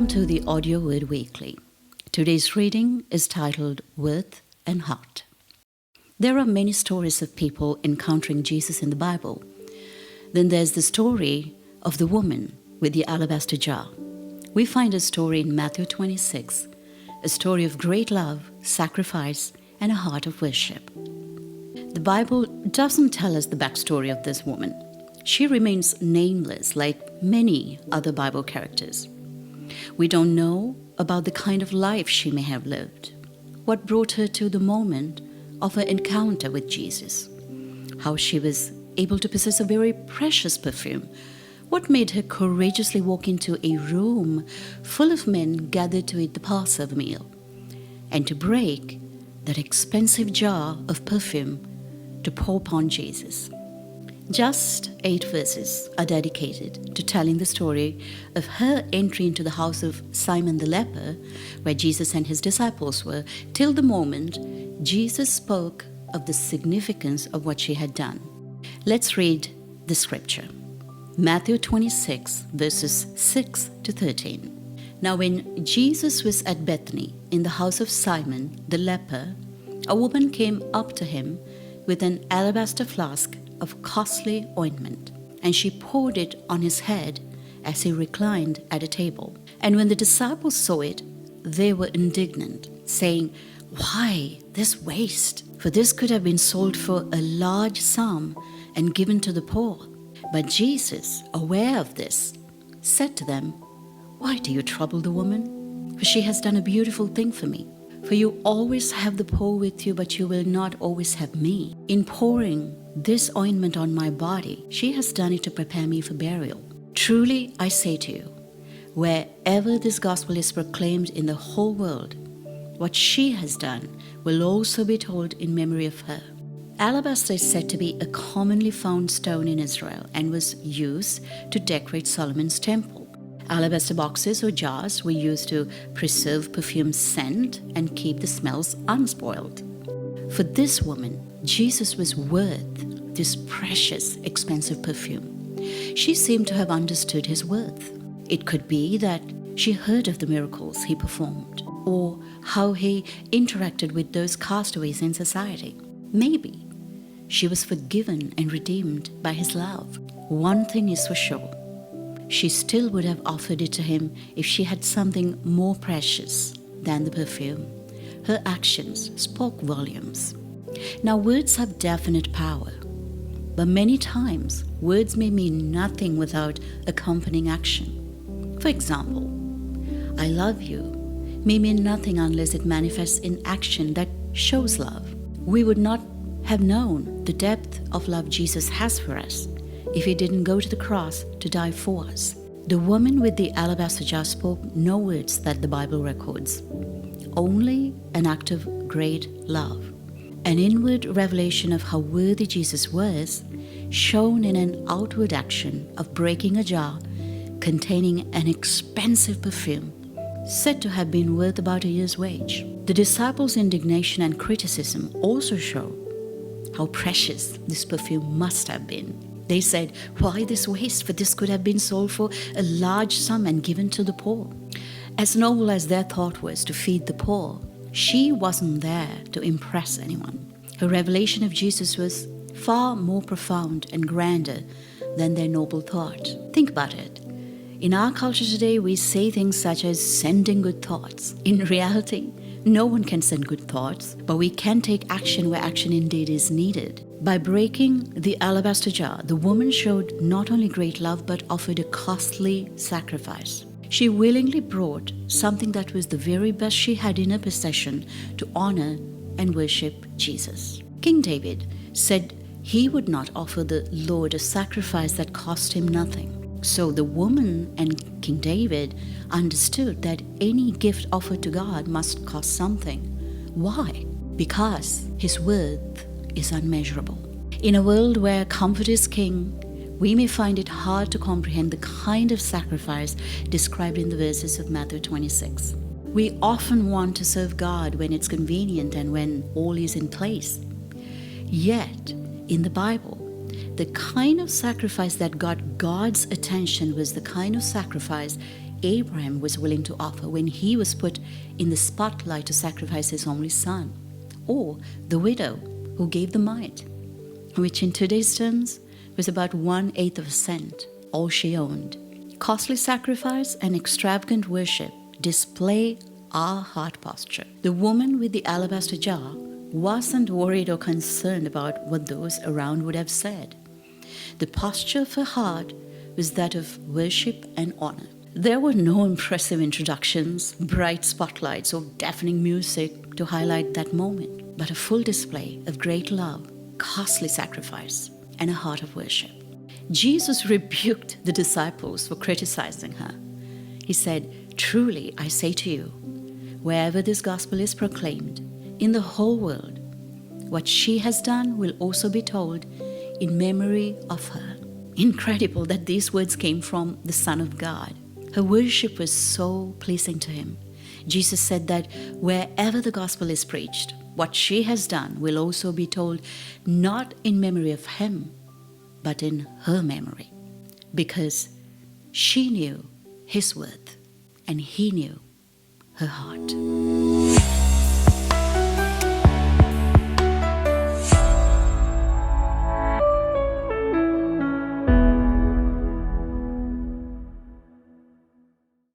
Welcome to the Audio Word Weekly. Today's reading is titled Worth and Heart. There are many stories of people encountering Jesus in the Bible. Then there's the story of the woman with the alabaster jar. We find a story in Matthew 26, a story of great love, sacrifice, and a heart of worship. The Bible doesn't tell us the backstory of this woman. She remains nameless like many other Bible characters. We don't know about the kind of life she may have lived, what brought her to the moment of her encounter with Jesus, how she was able to possess a very precious perfume, what made her courageously walk into a room full of men gathered to eat the Passover meal, and to break that expensive jar of perfume to pour upon Jesus. Just 8 verses are dedicated to telling the story of her entry into the house of Simon the leper, where Jesus and his disciples were, till the moment Jesus spoke of the significance of what she had done. Let's read the scripture. Matthew 26, verses 6 to 13. Now when Jesus was at Bethany in the house of Simon the leper, a woman came up to him with an alabaster flask of costly ointment, and she poured it on his head as he reclined at a table. And when the disciples saw it, they were indignant, saying, "Why this waste? For this could have been sold for a large sum and given to the poor." But Jesus, aware of this, said to them, "Why do you trouble the woman? For she has done a beautiful thing for me. For you always have the poor with you, but you will not always have me. In pouring this ointment on my body, she has done it to prepare me for burial. Truly, I say to you, wherever this gospel is proclaimed in the whole world, what she has done will also be told in memory of her." Alabaster is said to be a commonly found stone in Israel and was used to decorate Solomon's temple. Alabaster boxes or jars were used to preserve perfume scent and keep the smells unspoiled. For this woman, Jesus was worth this precious, expensive perfume. She seemed to have understood his worth. It could be that she heard of the miracles he performed, or how he interacted with those castaways in society. Maybe she was forgiven and redeemed by his love. One thing is for sure. She still would have offered it to him if she had something more precious than the perfume. Her actions spoke volumes. Now, words have definite power, but many times words may mean nothing without accompanying action. For example, "I love you" may mean nothing unless it manifests in action that shows love. We would not have known the depth of love Jesus has for us if he didn't go to the cross to die for us. The woman with the alabaster jar spoke no words that the Bible records, only an act of great love, an inward revelation of how worthy Jesus was, shown in an outward action of breaking a jar containing an expensive perfume, said to have been worth about a year's wage. The disciples' indignation and criticism also show how precious this perfume must have been. They said, "Why this waste? For this could have been sold for a large sum and given to the poor." As noble as their thought was to feed the poor, she wasn't there to impress anyone. Her revelation of Jesus was far more profound and grander than their noble thought. Think about it. In our culture today, we say things such as sending good thoughts. In reality, no one can send good thoughts, but we can take action where action indeed is needed. By breaking the alabaster jar, the woman showed not only great love but offered a costly sacrifice. She willingly brought something that was the very best she had in her possession to honor and worship Jesus. King David said he would not offer the Lord a sacrifice that cost him nothing. So the woman and King David understood that any gift offered to God must cost something. Why? Because his worth is unmeasurable. In a world where comfort is king, we may find it hard to comprehend the kind of sacrifice described in the verses of Matthew 26. We often want to serve God when it's convenient and when all is in place. Yet, in the Bible, the kind of sacrifice that got God's attention was the kind of sacrifice Abraham was willing to offer when he was put in the spotlight to sacrifice his only son, or the widow who gave the mite, which in today's terms was about 1/8 of a cent, all she owned. Costly sacrifice and extravagant worship display our heart posture. The woman with the alabaster jar wasn't worried or concerned about what those around would have said. The posture of her heart was that of worship and honor. There were no impressive introductions, bright spotlights, or deafening music to highlight that moment, but a full display of great love, costly sacrifice, and a heart of worship. Jesus rebuked the disciples for criticizing her. He said, "Truly, I say to you, wherever this gospel is proclaimed in the whole world, what she has done will also be told in memory of her." Incredible that these words came from the Son of God. Her worship was so pleasing to him. Jesus said that wherever the gospel is preached, what she has done will also be told not in memory of him, but in her memory, because she knew his worth and he knew her heart.